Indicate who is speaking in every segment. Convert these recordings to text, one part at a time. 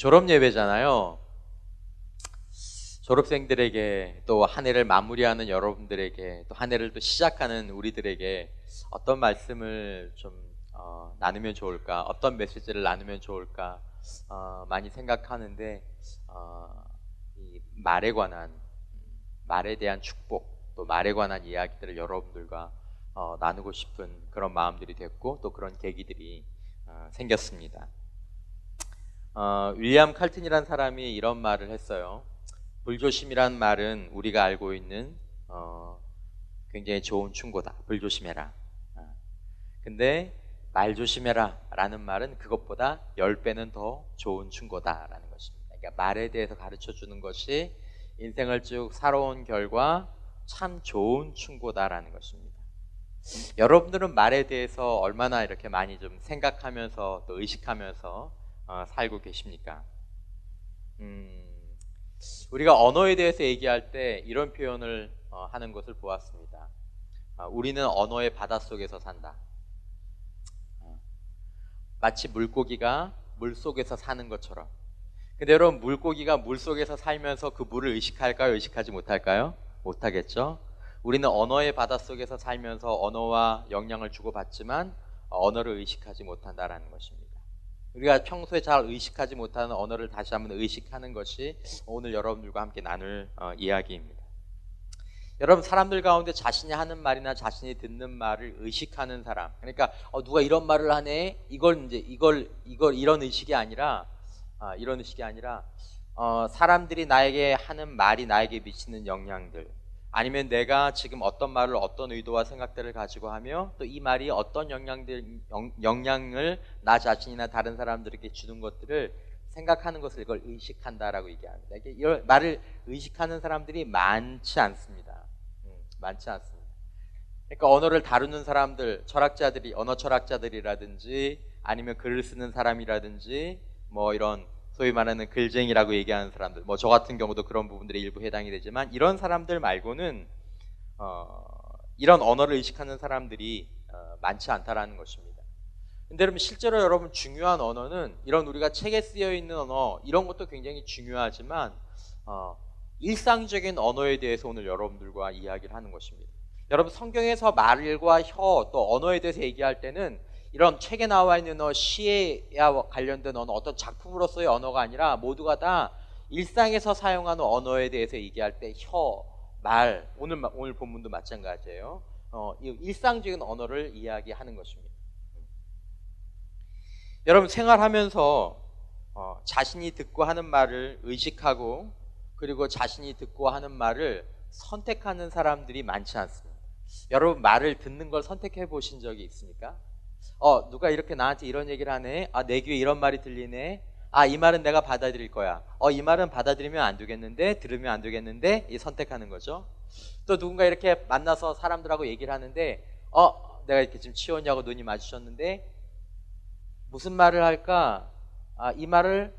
Speaker 1: 졸업 예배잖아요. 졸업생들에게 또 한 해를 마무리하는 여러분들에게 또 한 해를 또 시작하는 우리들에게 어떤 말씀을 좀 나누면 좋을까, 어떤 메시지를 나누면 좋을까 많이 생각하는데 이 말에 관한 말에 대한 축복, 또 말에 관한 이야기들을 여러분들과 나누고 싶은 그런 마음들이 됐고 또 그런 계기들이 생겼습니다. 윌리엄 칼튼이라는 사람이 이런 말을 했어요. 불조심이란 말은 우리가 알고 있는 굉장히 좋은 충고다. 불조심해라. 근데 말 조심해라 라는 말은 그것보다 10배는 더 좋은 충고다 라는 것입니다. 그러니까 말에 대해서 가르쳐 주는 것이 인생을 쭉 살아온 결과 참 좋은 충고다 라는 것입니다. 여러분들은 말에 대해서 얼마나 이렇게 많이 좀 생각하면서 또 의식하면서 살고 계십니까? 우리가 언어에 대해서 얘기할 때 이런 표현을 하는 것을 보았습니다. 우리는 언어의 바닷속에서 산다. 마치 물고기가 물속에서 사는 것처럼. 근데 여러분, 물고기가 물속에서 살면서 그 물을 의식할까요? 의식하지 못할까요? 못하겠죠? 우리는 언어의 바닷속에서 살면서 언어와 영향을 주고받지만 언어를 의식하지 못한다라는 것입니다. 우리가 평소에 잘 의식하지 못하는 언어를 다시 한번 의식하는 것이 오늘 여러분들과 함께 나눌 이야기입니다. 여러분, 사람들 가운데 자신이 하는 말이나 자신이 듣는 말을 의식하는 사람, 그러니까 누가 이런 말을 하네, 이걸 이런 의식이 아니라 사람들이 나에게 하는 말이 나에게 미치는 영향들, 아니면 내가 지금 어떤 말을 어떤 의도와 생각들을 가지고 하며 또 이 말이 어떤 영향을 나 자신이나 다른 사람들에게 주는 것들을 생각하는 것을 이걸 의식한다라고 얘기합니다. 이런 말을 의식하는 사람들이 많지 않습니다. 많지 않습니다. 그러니까 언어를 다루는 사람들, 철학자들이, 언어 철학자들이라든지 아니면 글을 쓰는 사람이라든지 뭐 이런 소위 말하는 글쟁이라고 얘기하는 사람들, 뭐 저 같은 경우도 그런 부분들이 일부 해당이 되지만 이런 사람들 말고는 이런 언어를 의식하는 사람들이 많지 않다라는 것입니다. 근데 여러분, 실제로 여러분, 중요한 언어는 이런 우리가 책에 쓰여 있는 언어, 이런 것도 굉장히 중요하지만 일상적인 언어에 대해서 오늘 여러분들과 이야기를 하는 것입니다. 여러분, 성경에서 말과 혀, 또 언어에 대해서 얘기할 때는 이런 책에 나와 있는 시에 관련된 언어, 어떤 작품으로서의 언어가 아니라 모두가 다 일상에서 사용하는 언어에 대해서 얘기할 때 혀, 말, 오늘 본문도 마찬가지예요. 일상적인 언어를 이야기하는 것입니다. 여러분, 생활하면서 자신이 듣고 하는 말을 의식하고 그리고 자신이 듣고 하는 말을 선택하는 사람들이 많지 않습니다. 여러분, 말을 듣는 걸 선택해 보신 적이 있습니까? 누가 이렇게 나한테 이런 얘기를 하네. 내 귀에 이런 말이 들리네. 이 말은 내가 받아들일 거야. 이 말은 받아들이면 안 되겠는데, 들으면 안 되겠는데, 이 선택하는 거죠. 또 누군가 이렇게 만나서 사람들하고 얘기를 하는데, 내가 이렇게 지금 치웠냐고 눈이 마주쳤는데, 무슨 말을 할까? 이 말을,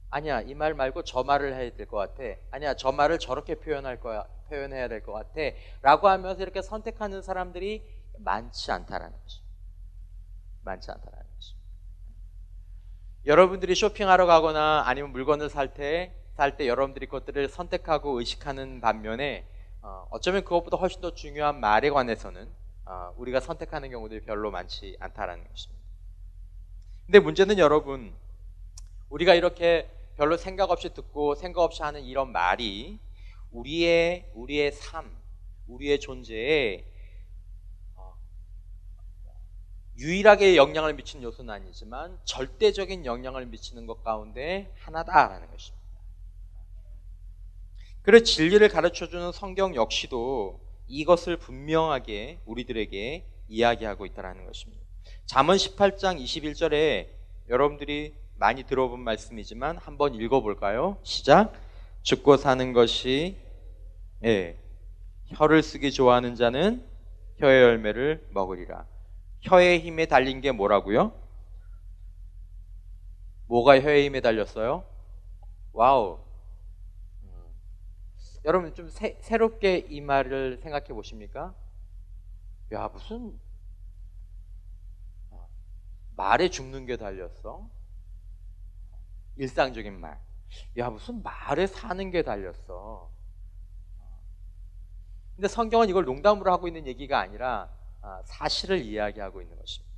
Speaker 1: 아니야, 이 말 말고 저 말을 해야 될 것 같아. 아니야, 저 말을 저렇게 표현해야 될 것 같아. 라고 하면서 이렇게 선택하는 사람들이 많지 않다라는 거죠. 많지 않다라는 거죠. 여러분들이 쇼핑하러 가거나 아니면 물건을 살 때 여러분들이 그것들을 선택하고 의식하는 반면에 어쩌면 그것보다 훨씬 더 중요한 말에 관해서는 우리가 선택하는 경우들이 별로 많지 않다라는 것입니다. 근데 문제는 여러분, 우리가 이렇게 별로 생각 없이 듣고 생각 없이 하는 이런 말이 우리의 삶, 우리의 존재에 유일하게 영향을 미치는 요소는 아니지만 절대적인 영향을 미치는 것 가운데 하나다라는 것입니다. 그래서 진리를 가르쳐주는 성경 역시도 이것을 분명하게 우리들에게 이야기하고 있다는 것입니다. 잠언 18장 21절에 여러분들이 많이 들어본 말씀이지만 한번 읽어볼까요? 시작. 죽고 사는 것이 혀를 쓰기 좋아하는 자는 혀의 열매를 먹으리라. 혀의 힘에 달린 게 뭐라고요? 뭐가 혀의 힘에 달렸어요? 와우. 여러분, 좀 새롭게 이 말을 생각해 보십니까? 야, 무슨 말에 죽는 게 달렸어? 일상적인 말. 야, 무슨 말에 사는 게 달렸어. 근데 성경은 이걸 농담으로 하고 있는 얘기가 아니라 사실을 이야기하고 있는 것입니다.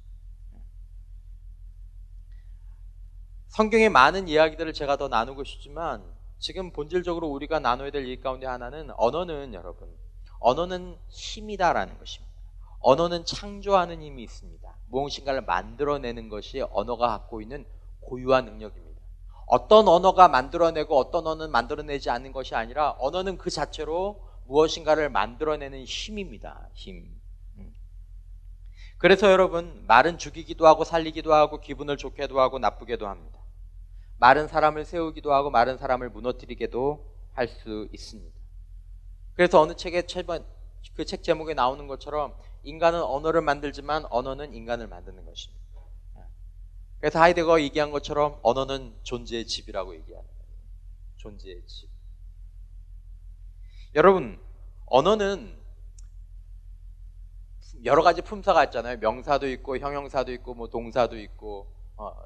Speaker 1: 성경의 많은 이야기들을 제가 더 나누고 싶지만 지금 본질적으로 우리가 나눠야 될 일 가운데 하나는 언어는 여러분, 언어는 힘이다라는 것입니다. 언어는 창조하는 힘이 있습니다. 무엇인가를 만들어내는 것이 언어가 갖고 있는 고유한 능력입니다. 어떤 언어가 만들어내고 어떤 언어는 만들어내지 않는 것이 아니라 언어는 그 자체로 무엇인가를 만들어내는 힘입니다. 힘. 그래서 여러분, 말은 죽이기도 하고 살리기도 하고 기분을 좋게도 하고 나쁘게도 합니다. 말은 사람을 세우기도 하고 말은 사람을 무너뜨리게도 할 수 있습니다. 그래서 어느 책에 그 책 제목에 나오는 것처럼 인간은 언어를 만들지만 언어는 인간을 만드는 것입니다. 그래서 하이데거가 얘기한 것처럼 언어는 존재의 집이라고 얘기하는 거예요. 존재의 집. 여러분, 언어는 여러 가지 품사가 있잖아요. 명사도 있고 형용사도 있고 뭐 동사도 있고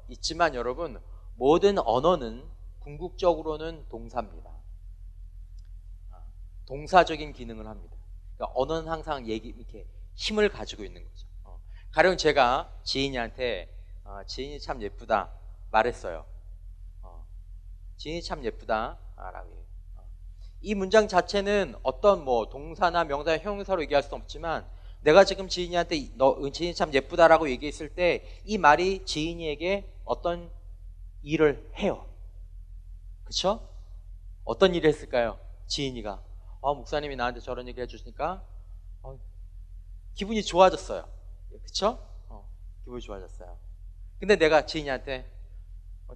Speaker 1: 있지만 여러분, 모든 언어는 궁극적으로는 동사입니다. 동사적인 기능을 합니다. 그러니까 언어는 항상 이렇게 힘을 가지고 있는 거죠. 가령 제가 지인이한테 지인이 참 예쁘다 말했어요. 지인이 참 예쁘다라고 해요. 이 문장 자체는 어떤 뭐 동사나 명사, 형용사로 얘기할 수는 없지만 내가 지금 지인이한테 지인이 참 예쁘다라고 얘기했을 때 이 말이 지인이에게 어떤 일을 해요. 그렇죠? 어떤 일을 했을까요? 지인이가 목사님이 나한테 저런 얘기 해주시니까 기분이 좋아졌어요. 그렇죠? 기분이 좋아졌어요. 근데 내가 지인이한테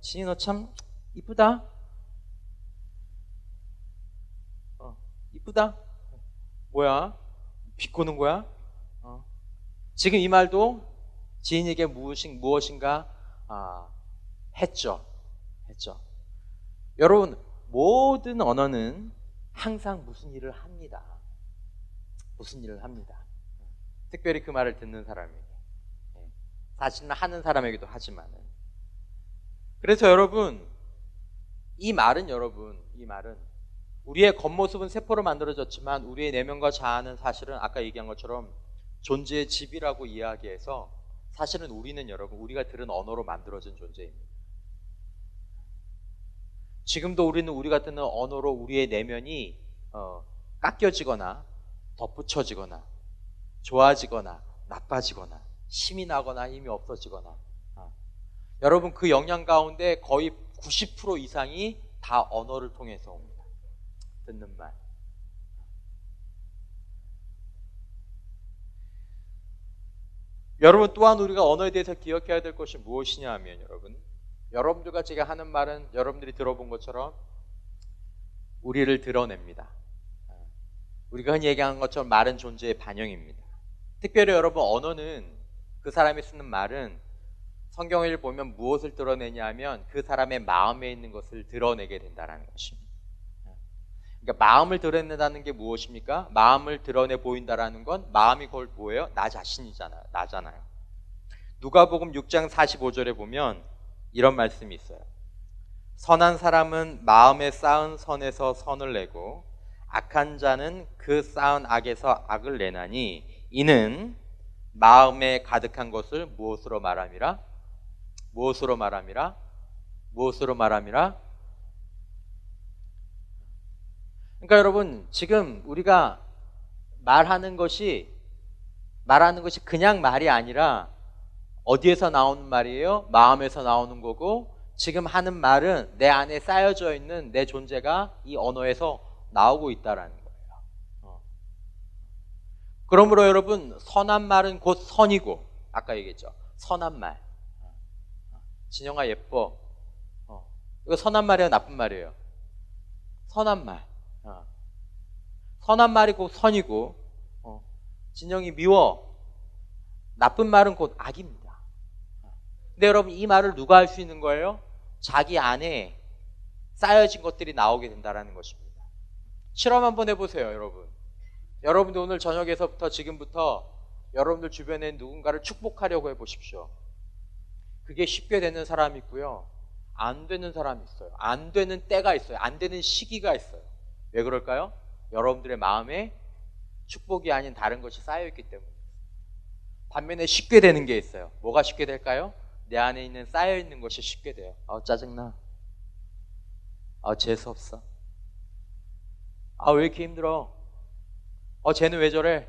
Speaker 1: 지인이 너 참 이쁘다. 이쁘다. 뭐야? 비꼬는 거야? 지금 이 말도 지인에게 무엇인가 했죠. 여러분, 모든 언어는 항상 무슨 일을 합니다. 특별히 그 말을 듣는 사람에게, 사실은 하는 사람에게도 하지만은. 그래서 여러분, 이 말은 우리의 겉모습은 세포로 만들어졌지만 우리의 내면과 자아는 사실은 아까 얘기한 것처럼 존재의 집이라고 이야기해서 사실은 우리는 여러분, 우리가 들은 언어로 만들어진 존재입니다. 지금도 우리는 우리가 듣는 언어로 우리의 내면이 깎여지거나 덧붙여지거나 좋아지거나 나빠지거나 힘이 나거나 힘이 없어지거나 여러분, 그 영향 가운데 거의 90% 이상이 다 언어를 통해서 옵니다. 듣는 말. 여러분, 또한 우리가 언어에 대해서 기억해야 될 것이 무엇이냐 하면 여러분들과 제가 하는 말은 여러분들이 들어본 것처럼 우리를 드러냅니다. 우리가 흔히 얘기하는 것처럼 말은 존재의 반영입니다. 특별히 여러분, 언어는 그 사람이 쓰는 말은 성경을 보면 무엇을 드러내냐 하면 그 사람의 마음에 있는 것을 드러내게 된다는 것입니다. 그러니까 마음을 드러낸다는 게 무엇입니까? 마음을 드러내 보인다라는 건 마음이 곧 뭐예요? 나 자신이잖아요. 나잖아요. 누가복음 6장 45절에 보면 이런 말씀이 있어요. 선한 사람은 마음에 쌓은 선에서 선을 내고 악한 자는 그 쌓은 악에서 악을 내나니 이는 마음에 가득한 것을 무엇으로 말함이라? 그러니까 여러분, 지금 우리가 말하는 것이 그냥 말이 아니라 어디에서 나오는 말이에요? 마음에서 나오는 거고, 지금 하는 말은 내 안에 쌓여져 있는 내 존재가 이 언어에서 나오고 있다라는 거예요. 그러므로 여러분, 선한 말은 곧 선이고, 아까 얘기했죠. 선한 말. 진영아 예뻐. 이거 선한 말이에요, 나쁜 말이에요? 선한 말. 선한 말이 곧 선이고, 진영이 미워. 나쁜 말은 곧 악입니다. 근데 여러분, 이 말을 누가 할 수 있는 거예요? 자기 안에 쌓여진 것들이 나오게 된다는 것입니다. 실험 한번 해보세요, 여러분. 여러분들 오늘 저녁에서부터 지금부터 여러분들 주변에 누군가를 축복하려고 해보십시오. 그게 쉽게 되는 사람이 있고요. 안 되는 사람이 있어요. 안 되는 때가 있어요. 안 되는 시기가 있어요. 왜 그럴까요? 여러분들의 마음에 축복이 아닌 다른 것이 쌓여있기 때문에. 반면에 쉽게 되는 게 있어요. 뭐가 쉽게 될까요? 내 안에 있는 쌓여있는 것이 쉽게 돼요. 짜증나. 재수없어. 왜 이렇게 힘들어? 쟤는 왜 저래?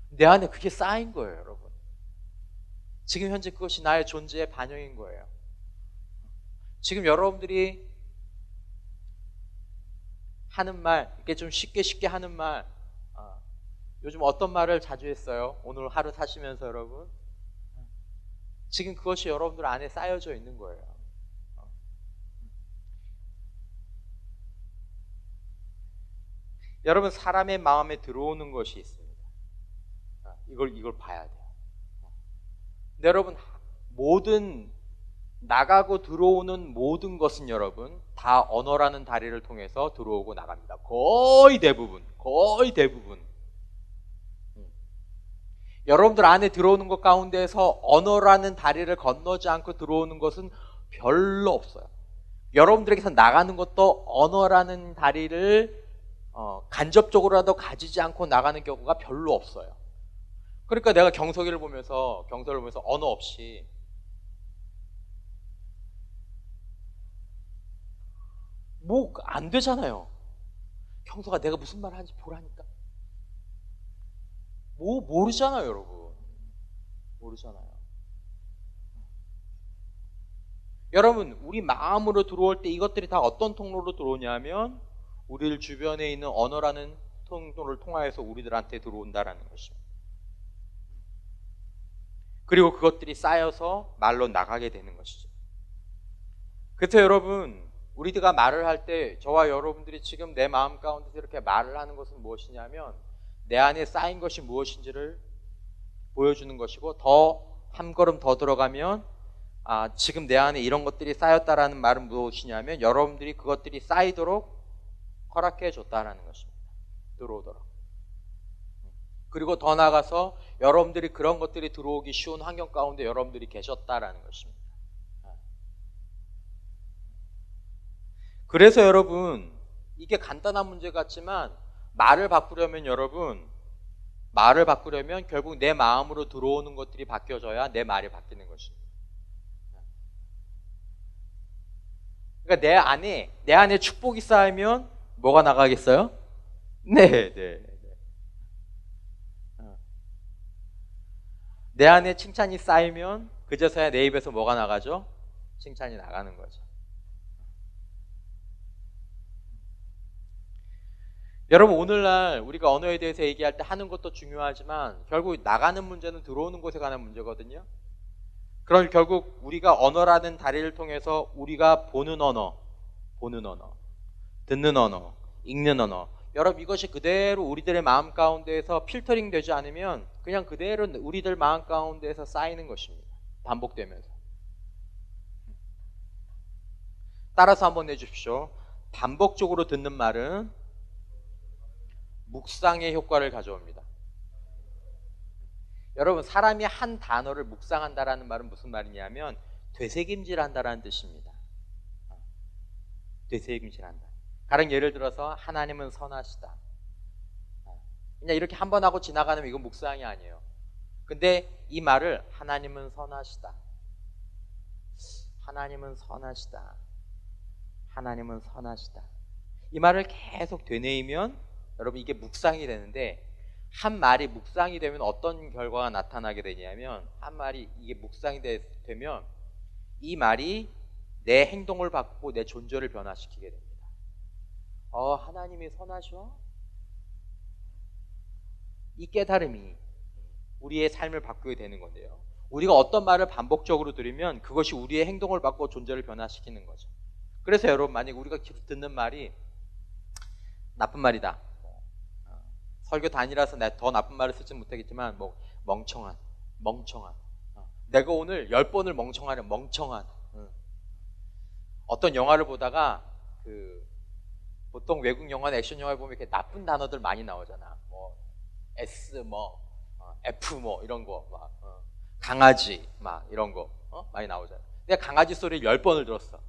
Speaker 1: 내 안에 그게 쌓인 거예요, 여러분. 지금 현재 그것이 나의 존재의 반영인 거예요. 지금 여러분들이 하는 말, 이렇게 좀 쉽게 하는 말, 요즘 어떤 말을 자주 했어요? 오늘 하루 사시면서 여러분. 지금 그것이 여러분들 안에 쌓여져 있는 거예요. 여러분, 사람의 마음에 들어오는 것이 있습니다. 이걸 봐야 돼요. 근데 여러분, 모든 나가고 들어오는 모든 것은 여러분 다 언어라는 다리를 통해서 들어오고 나갑니다. 거의 대부분. 여러분들 안에 들어오는 것 가운데에서 언어라는 다리를 건너지 않고 들어오는 것은 별로 없어요. 여러분들에게서 나가는 것도 언어라는 다리를 간접적으로라도 가지지 않고 나가는 경우가 별로 없어요. 그러니까 내가 경석이를 보면서 언어 없이 뭐 안 되잖아요. 경석아, 내가 무슨 말 하는지 보라니까. 모르잖아요, 여러분. 모르잖아요. 여러분, 우리 마음으로 들어올 때 이것들이 다 어떤 통로로 들어오냐면 우리를 주변에 있는 언어라는 통로를 통하여서 우리들한테 들어온다라는 것입니다. 그리고 그것들이 쌓여서 말로 나가게 되는 것이죠. 그래서 여러분, 우리가 말을 할 때 저와 여러분들이 지금 내 마음 가운데서 이렇게 말을 하는 것은 무엇이냐면 내 안에 쌓인 것이 무엇인지를 보여주는 것이고, 더 한 걸음 더 들어가면 지금 내 안에 이런 것들이 쌓였다라는 말은 무엇이냐면 여러분들이 그것들이 쌓이도록 허락해 줬다라는 것입니다. 들어오도록. 그리고 더 나아가서 여러분들이 그런 것들이 들어오기 쉬운 환경 가운데 여러분들이 계셨다라는 것입니다. 그래서 여러분, 이게 간단한 문제 같지만 말을 바꾸려면 결국 내 마음으로 들어오는 것들이 바뀌어져야 내 말이 바뀌는 것입니다. 그러니까 내 안에 축복이 쌓이면 뭐가 나가겠어요? 네. 내 안에 칭찬이 쌓이면 그제서야 내 입에서 뭐가 나가죠? 칭찬이 나가는 거죠. 여러분, 오늘날 우리가 언어에 대해서 얘기할 때 하는 것도 중요하지만 결국 나가는 문제는 들어오는 곳에 관한 문제거든요. 그럼 결국 우리가 언어라는 다리를 통해서 우리가 보는 언어, 듣는 언어, 읽는 언어, 여러분 이것이 그대로 우리들의 마음 가운데에서 필터링 되지 않으면 그냥 그대로 우리들 마음 가운데에서 쌓이는 것입니다. 반복되면서. 따라서 한번 내주십시오. 반복적으로 듣는 말은 묵상의 효과를 가져옵니다. 여러분, 사람이 한 단어를 묵상한다라는 말은 무슨 말이냐면 되새김질한다라는 뜻입니다. 되새김질한다. 다른 예를 들어서 하나님은 선하시다. 그냥 이렇게 한 번 하고 지나가는 이건 묵상이 아니에요. 근데 이 말을 하나님은 선하시다. 하나님은 선하시다. 하나님은 선하시다. 이 말을 계속 되뇌이면 여러분 이게 묵상이 되는데, 한 말이 묵상이 되면 어떤 결과가 나타나게 되냐면, 한 말이 이게 묵상이 되면 이 말이 내 행동을 바꾸고 내 존재를 변화시키게 됩니다. 하나님이 선하셔? 이 깨달음이 우리의 삶을 바꾸게 되는 건데요. 우리가 어떤 말을 반복적으로 들으면 그것이 우리의 행동을 바꾸고 존재를 변화시키는 거죠. 그래서 여러분, 만약 우리가 듣는 말이 나쁜 말이다. 설교 단이라서 내가 더 나쁜 말을 쓰지 못하겠지만 멍청한. 내가 오늘 10번을 멍청한. 어떤 영화를 보다가 보통 외국 영화나 액션 영화를 보면 이렇게 나쁜 단어들 많이 나오잖아. S F 이런 거 강아지 이런 거 많이 나오잖아. 내가 강아지 소리를 10번을 들었어.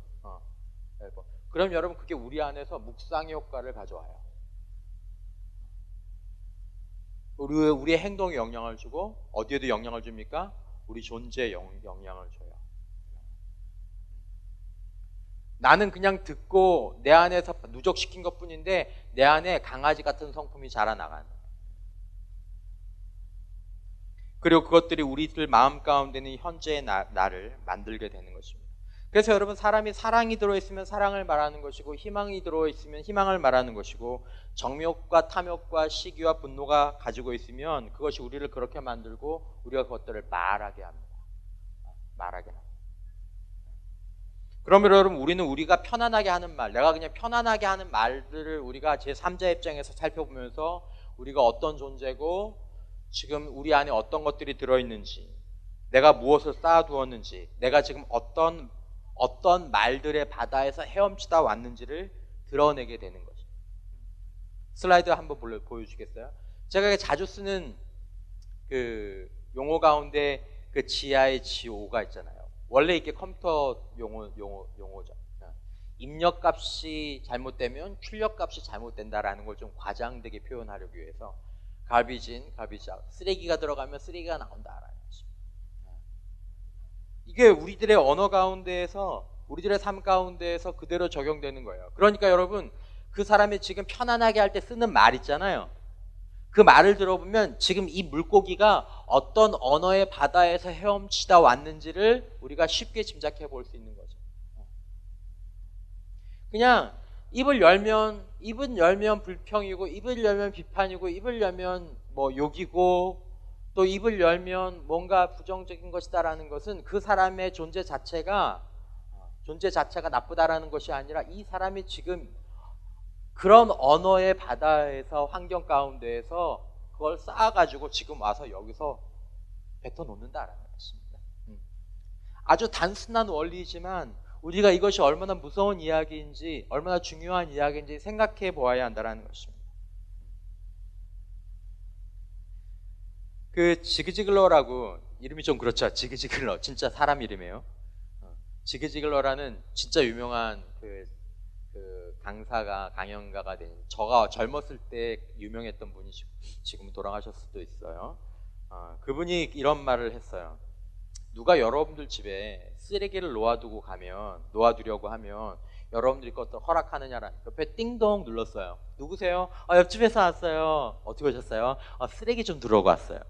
Speaker 1: 10번. 그럼 여러분 그게 우리 안에서 묵상의 효과를 가져와요. 우리의 행동에 영향을 주고 어디에도 영향을 줍니까? 우리 존재에 영향을 줘요. 나는 그냥 듣고 내 안에서 누적시킨 것뿐인데 내 안에 강아지 같은 성품이 자라나가는 거예요. 그리고 그것들이 우리들 마음 가운데는 현재의 나를 만들게 되는 것입니다. 그래서 여러분, 사람이 사랑이 들어있으면 사랑을 말하는 것이고 희망이 들어있으면 희망을 말하는 것이고 정욕과 탐욕과 시기와 분노가 가지고 있으면 그것이 우리를 그렇게 만들고 우리가 그것들을 말하게 합니다. 말하게 합니다. 그러면 여러분, 우리는 우리가 편안하게 하는 말, 내가 그냥 편안하게 하는 말들을 우리가 제3자 입장에서 살펴보면서 우리가 어떤 존재고 지금 우리 안에 어떤 것들이 들어있는지, 내가 무엇을 쌓아두었는지, 내가 지금 어떤 말들의 바다에서 헤엄치다 왔는지를 드러내게 되는 거죠. 슬라이드 한번 보여주시겠어요? 제가 자주 쓰는 그 용어 가운데 그 지하의 지오가 있잖아요. 원래 이게 컴퓨터 용어죠. 입력값이 잘못되면 출력값이 잘못된다라는 걸 좀 과장되게 표현하려기 위해서 garbage in, garbage out, 쓰레기가 들어가면 쓰레기가 나온다라는 것입니다. 이게 우리들의 언어 가운데에서, 우리들의 삶 가운데에서 그대로 적용되는 거예요. 그러니까 여러분, 그 사람이 지금 편안하게 할 때 쓰는 말 있잖아요. 그 말을 들어보면 지금 이 물고기가 어떤 언어의 바다에서 헤엄치다 왔는지를 우리가 쉽게 짐작해 볼 수 있는 거죠. 그냥 입을 열면 불평이고, 입을 열면 비판이고, 입을 열면 뭐 욕이고, 또 입을 열면 뭔가 부정적인 것이다라는 것은 그 사람의 존재 자체가 나쁘다라는 것이 아니라 이 사람이 지금 그런 언어의 바다에서, 환경 가운데에서 그걸 쌓아가지고 지금 와서 여기서 뱉어놓는다라는 것입니다. 아주 단순한 원리지만 우리가 이것이 얼마나 무서운 이야기인지, 얼마나 중요한 이야기인지 생각해 보아야 한다는 것입니다. 그 지그지글러라고, 이름이 좀 그렇죠. 지그지글러, 진짜 사람 이름이에요. 지그지글러라는 진짜 유명한 그 강연가가 된, 저가 젊었을 때 유명했던 분이시고 지금 돌아가셨을 수도 있어요. 그분이 이런 말을 했어요. 누가 여러분들 집에 쓰레기를 놓아두려고 하면 여러분들이 그것도 허락하느냐라는, 옆에 띵동 눌렀어요. 누구세요? 옆집에서 왔어요. 어떻게 오셨어요? 쓰레기 좀 들어오고 왔어요.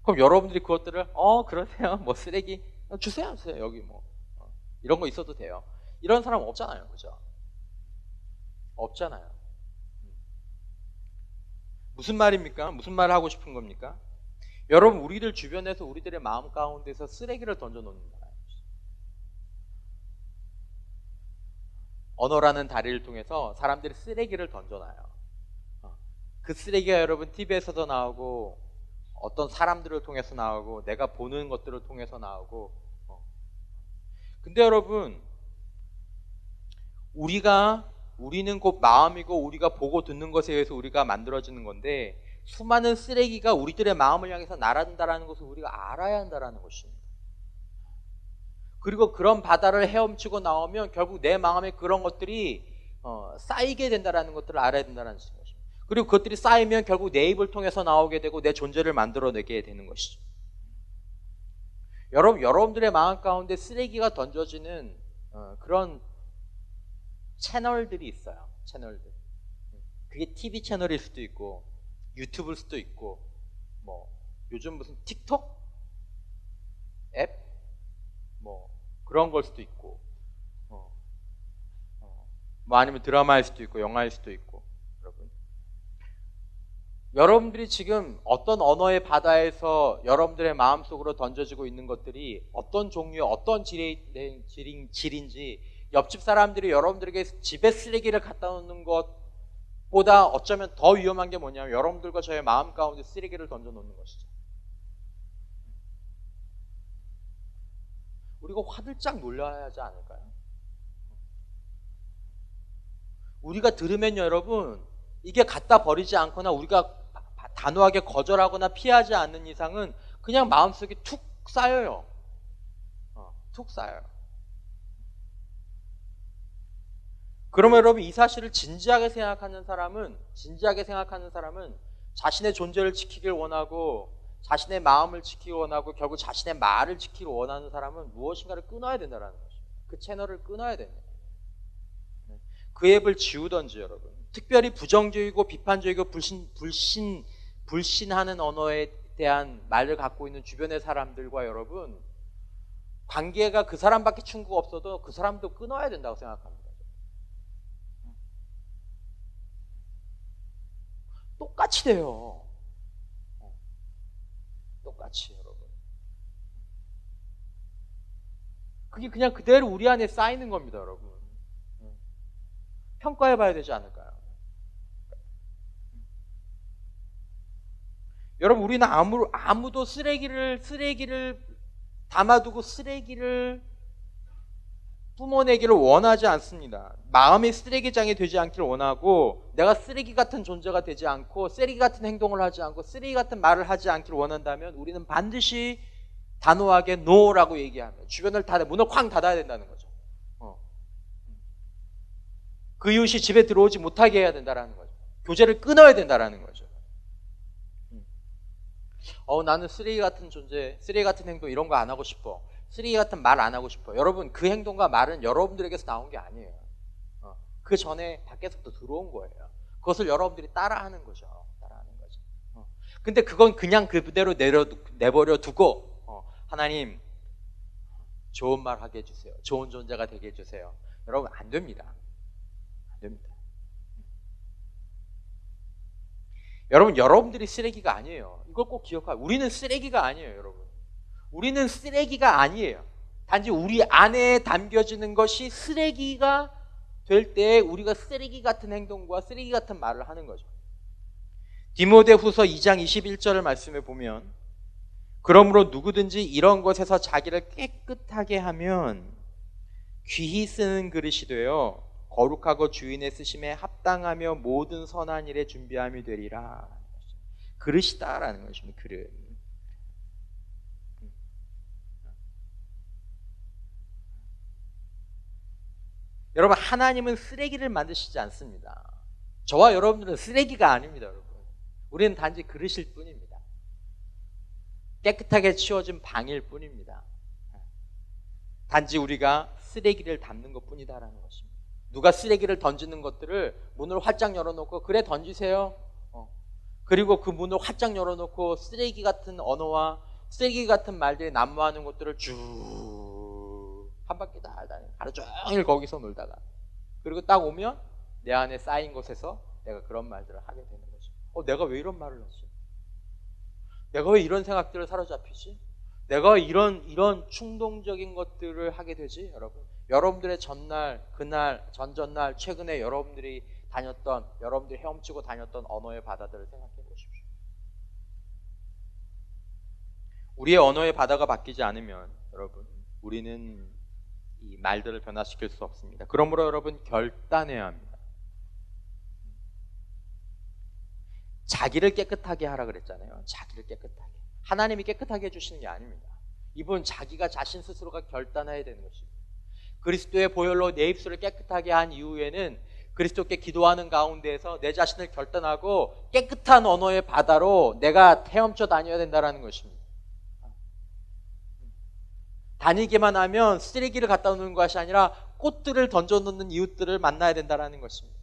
Speaker 1: 그럼 여러분들이 그것들을 그러세요? 뭐 쓰레기 주세요. 여기 뭐 이런 거 있어도 돼요. 이런 사람 없잖아요. 그죠? 없잖아요. 무슨 말입니까? 무슨 말을 하고 싶은 겁니까? 여러분, 우리들 주변에서 우리들의 마음 가운데서 쓰레기를 던져놓는다. 언어라는 다리를 통해서 사람들이 쓰레기를 던져놔요. 그 쓰레기가 여러분 TV에서도 나오고, 어떤 사람들을 통해서 나오고, 내가 보는 것들을 통해서 나오고. 근데 여러분, 우리는 곧 마음이고 우리가 보고 듣는 것에 의해서 우리가 만들어지는 건데, 수많은 쓰레기가 우리들의 마음을 향해서 날아든다는 것을 우리가 알아야 한다는 것입니다. 그리고 그런 바다를 헤엄치고 나오면 결국 내 마음에 그런 것들이 쌓이게 된다는 것들을 알아야 된다는 것입니다. 그리고 그것들이 쌓이면 결국 내 입을 통해서 나오게 되고 내 존재를 만들어내게 되는 것이죠. 여러분들의 마음 가운데 쓰레기가 던져지는 그런 채널들이 있어요. 채널들. 그게 TV 채널일 수도 있고, 유튜브일 수도 있고, 뭐 요즘 무슨 틱톡 앱 뭐 그런 걸 수도 있고, 뭐 아니면 드라마일 수도 있고, 영화일 수도 있고. 여러분들이 지금 어떤 언어의 바다에서 여러분들의 마음속으로 던져지고 있는 것들이 어떤 종류의 어떤 질인지, 옆집 사람들이 여러분들에게 집에 쓰레기를 갖다 놓는 것보다 어쩌면 더 위험한 게 뭐냐면 여러분들과 저의 마음 가운데 쓰레기를 던져 놓는 것이죠. 우리가 화들짝 놀라야 하지 않을까요? 우리가 들으면 여러분, 이게 갖다 버리지 않거나 우리가 단호하게 거절하거나 피하지 않는 이상은 그냥 마음속에 툭 쌓여요. 툭 쌓여요. 그러면 여러분 이 사실을 진지하게 생각하는 사람은 자신의 존재를 지키길 원하고 자신의 마음을 지키기 원하고 결국 자신의 말을 지키기 원하는 사람은 무엇인가를 끊어야 된다는 것입니다. 그 채널을 끊어야 됩니다. 그 앱을 지우던지 여러분. 특별히 부정적이고 비판적이고 불신하는 언어에 대한 말을 갖고 있는 주변의 사람들과 여러분 관계가 그 사람밖에 충고가 없어도 그 사람도 끊어야 된다고 생각합니다. 똑같이 돼요. 똑같이 여러분. 그게 그냥 그대로 우리 안에 쌓이는 겁니다, 여러분. 평가해 봐야 되지 않을까요? 여러분 우리는 아무도 쓰레기를 담아두고 쓰레기를 뿜어내기를 원하지 않습니다. 마음의 쓰레기장이 되지 않기를 원하고 내가 쓰레기 같은 존재가 되지 않고 쓰레기 같은 행동을 하지 않고 쓰레기 같은 말을 하지 않기를 원한다면 우리는 반드시 단호하게 NO라고 얘기하면 주변을 문을 쾅 닫아야 된다는 거죠. 그 이웃이 집에 들어오지 못하게 해야 된다는 거죠. 교제를 끊어야 된다는 거죠. 나는 쓰레기 같은 존재, 쓰레기 같은 행동 이런 거 안 하고 싶어. 쓰레기 같은 말 안 하고 싶어. 여러분 그 행동과 말은 여러분들에게서 나온 게 아니에요. 그 전에 밖에서부터 들어온 거예요. 그것을 여러분들이 따라하는 거죠. 근데 그건 그냥 그대로 내버려 두고 하나님 좋은 말 하게 해주세요. 좋은 존재가 되게 해주세요. 여러분 안 됩니다. 안 됩니다. 여러분 여러분들이 쓰레기가 아니에요. 이걸 꼭 기억하고 우리는 쓰레기가 아니에요. 여러분 우리는 쓰레기가 아니에요. 단지 우리 안에 담겨지는 것이 쓰레기가 될 때 우리가 쓰레기 같은 행동과 쓰레기 같은 말을 하는 거죠. 디모데후서 2장 21절을 말씀해 보면 그러므로 누구든지 이런 것에서 자기를 깨끗하게 하면 귀히 쓰는 그릇이 되어 거룩하고 주인의 쓰심에 합당하며 모든 선한 일에 준비함이 되리라. 그릇이다라는 것입니다. 그릇. 여러분 하나님은 쓰레기를 만드시지 않습니다. 저와 여러분들은 쓰레기가 아닙니다. 여러분 우리는 단지 그릇일 뿐입니다. 깨끗하게 치워진 방일 뿐입니다. 단지 우리가 쓰레기를 담는 것 뿐이다라는 것입니다. 누가 쓰레기를 던지는 것들을 문을 활짝 열어놓고 그래 던지세요. 그리고 그 문을 활짝 열어놓고 쓰레기 같은 언어와 쓰레기 같은 말들이 난무하는 것들을 쭉 한 바퀴 다 하루 종일 거기서 놀다가 그리고 딱 오면 내 안에 쌓인 것에서 내가 그런 말들을 하게 되는 거죠. 내가 왜 이런 말을 하지? 내가 왜 이런 생각들을 사로잡히지? 내가 이런 충동적인 것들을 하게 되지? 여러분들의 전날, 그날, 전전날, 최근에 여러분들이 헤엄치고 다녔던 언어의 바다들을 생각해 보십시오. 우리의 언어의 바다가 바뀌지 않으면 여러분 우리는 이 말들을 변화시킬 수 없습니다. 그러므로 여러분 결단해야 합니다. 자기를 깨끗하게 하라 그랬잖아요. 자기를 깨끗하게. 하나님이 깨끗하게 해주시는 게 아닙니다. 이분 자기가 자신 스스로가 결단해야 되는 것입니다. 그리스도의 보혈로 내 입술을 깨끗하게 한 이후에는 그리스도께 기도하는 가운데에서 내 자신을 결단하고 깨끗한 언어의 바다로 내가 헤엄쳐 다녀야 된다는 것입니다. 다니기만 하면 쓰레기를 갖다 놓는 것이 아니라 꽃들을 던져놓는 이웃들을 만나야 된다는 것입니다.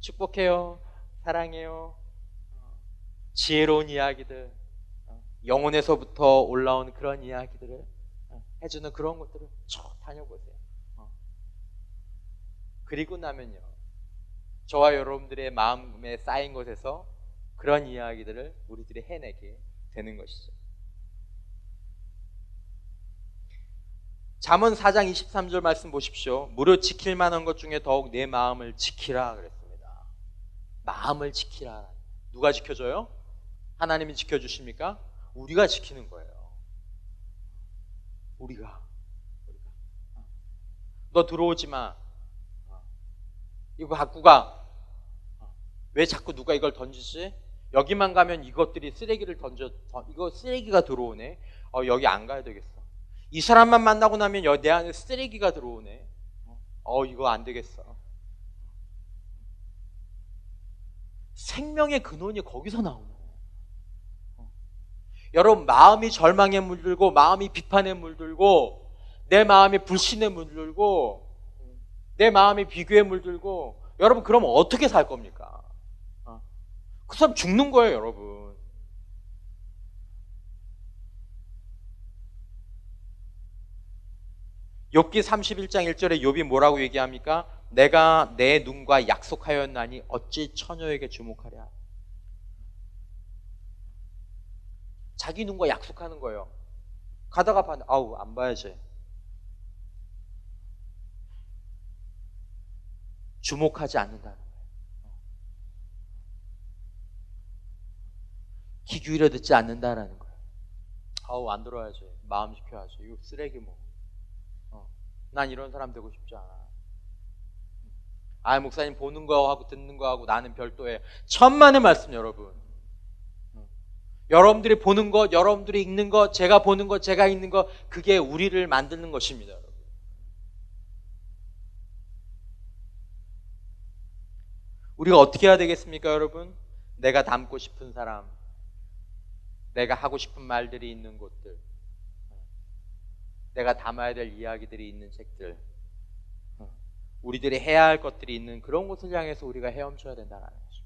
Speaker 1: 축복해요. 사랑해요. 지혜로운 이야기들, 영혼에서부터 올라온 그런 이야기들을 해주는 그런 것들을 쭉 다녀보세요. 그리고 나면요, 저와 여러분들의 마음에 쌓인 것에서 그런 이야기들을 우리들이 해내게 되는 것이죠. 잠언 4장 23절 말씀 보십시오. 무릇 지킬 만한 것 중에 더욱 내 마음을 지키라 그랬습니다. 마음을 지키라. 누가 지켜줘요? 하나님이 지켜주십니까? 우리가 지키는 거예요. 우리가. 너 들어오지 마. 이거 갖고 가. 왜 자꾸 누가 이걸 던지지? 여기만 가면 이것들이 쓰레기를 이거 쓰레기가 들어오네. 여기 안 가야 되겠어. 이 사람만 만나고 나면 내 안에 쓰레기가 들어오네. 이거 안 되겠어. 생명의 근원이 거기서 나오는 거예요. 여러분, 마음이 절망에 물들고 마음이 비판에 물들고 내 마음이 불신에 물들고 내 마음이 비교에 물들고, 여러분 그러면 어떻게 살 겁니까? 그 사람 죽는 거예요, 여러분. 욥기 31장 1절에 욥이 뭐라고 얘기합니까? 내가 내 눈과 약속하였나니 어찌 처녀에게 주목하랴. 자기 눈과 약속하는 거예요. 가다가 봤는데 안 봐야지. 주목하지 않는다는 거예요. 귀 기울여 듣지 않는다라는 거예요. 안 들어야지. 마음 지켜야지. 이거 쓰레기 뭐. 난 이런 사람 되고 싶지 않아. 목사님 보는 거하고 듣는 거하고 나는 별도예요. 천만의 말씀, 여러분. 여러분들이 보는 것, 여러분들이 읽는 것, 제가 보는 것, 제가 읽는 것, 그게 우리를 만드는 것입니다, 여러분. 우리가 어떻게 해야 되겠습니까, 여러분? 내가 닮고 싶은 사람, 내가 하고 싶은 말들이 있는 곳들, 내가 담아야 될 이야기들이 있는 책들, 우리들이 해야 할 것들이 있는 그런 곳을 향해서 우리가 헤엄쳐야 된다는 거죠.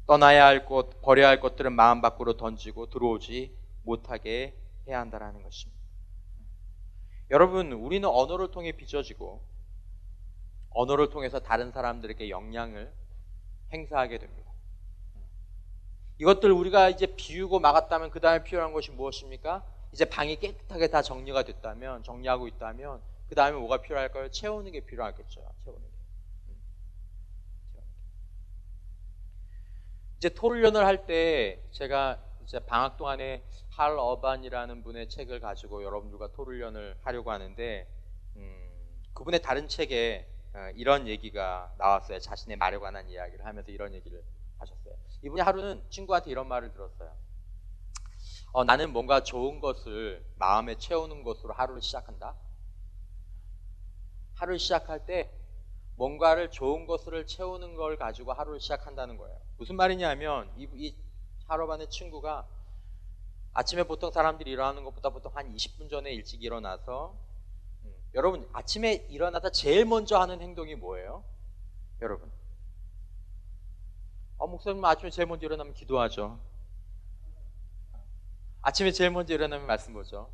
Speaker 1: 떠나야 할 것, 버려야 할 것들은 마음 밖으로 던지고 들어오지 못하게 해야 한다는 것입니다. 여러분, 우리는 언어를 통해 빚어지고 언어를 통해서 다른 사람들에게 영향을 행사하게 됩니다. 이것들 우리가 이제 비우고 막았다면 그 다음에 필요한 것이 무엇입니까? 이제 방이 깨끗하게 다 정리가 됐다면, 정리하고 있다면 그 다음에 뭐가 필요할까요? 채우는 게 필요하겠죠. 채우는 게. 이제 토론을 할 때 제가 이제 방학 동안에 할 어반이라는 분의 책을 가지고 여러분들과 토론을 하려고 하는데, 그분의 다른 책에 이런 얘기가 나왔어요. 자신의 말에 관한 이야기를 하면서 이런 얘기를 하셨어요. 이분이 하루는 친구한테 이런 말을 들었어요. 나는 뭔가 좋은 것을 마음에 채우는 것으로 하루를 시작한다. 하루를 시작할 때 뭔가를 좋은 것을 채우는 걸 가지고 하루를 시작한다는 거예요. 무슨 말이냐면 이 하루반의 친구가 아침에 보통 사람들이 일어나는 것보다 보통 한 20분 전에 일찍 일어나서, 여러분 아침에 일어나다 제일 먼저 하는 행동이 뭐예요? 여러분, 목사님 아침에 제일 먼저 일어나면 기도하죠. 아침에 제일 먼저 일어나면 말씀 보죠.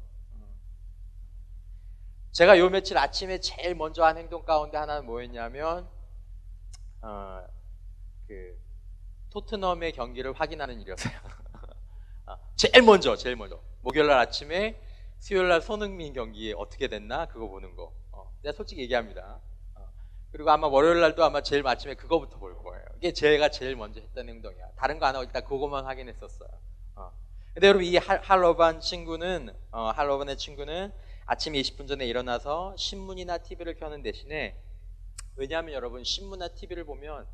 Speaker 1: 제가 요 며칠 아침에 제일 먼저 한 행동 가운데 하나는 뭐였냐면 그 토트넘의 경기를 확인하는 일이었어요. 제일 먼저 목요일날 아침에 수요일날 손흥민 경기 어떻게 됐나 그거 보는 거. 내가 솔직히 얘기합니다. 그리고 아마 월요일날도 아마 제일 아침에 그거부터 볼 거예요. 이게 제가 제일 먼저 했던 행동이야. 다른 거 안 하고 일단 그거만 확인했었어요. 근데 여러분, 이 할로반의 친구는 아침 20분 전에 일어나서 신문이나 TV를 켜는 대신에, 왜냐하면 여러분 신문이나 TV를 보면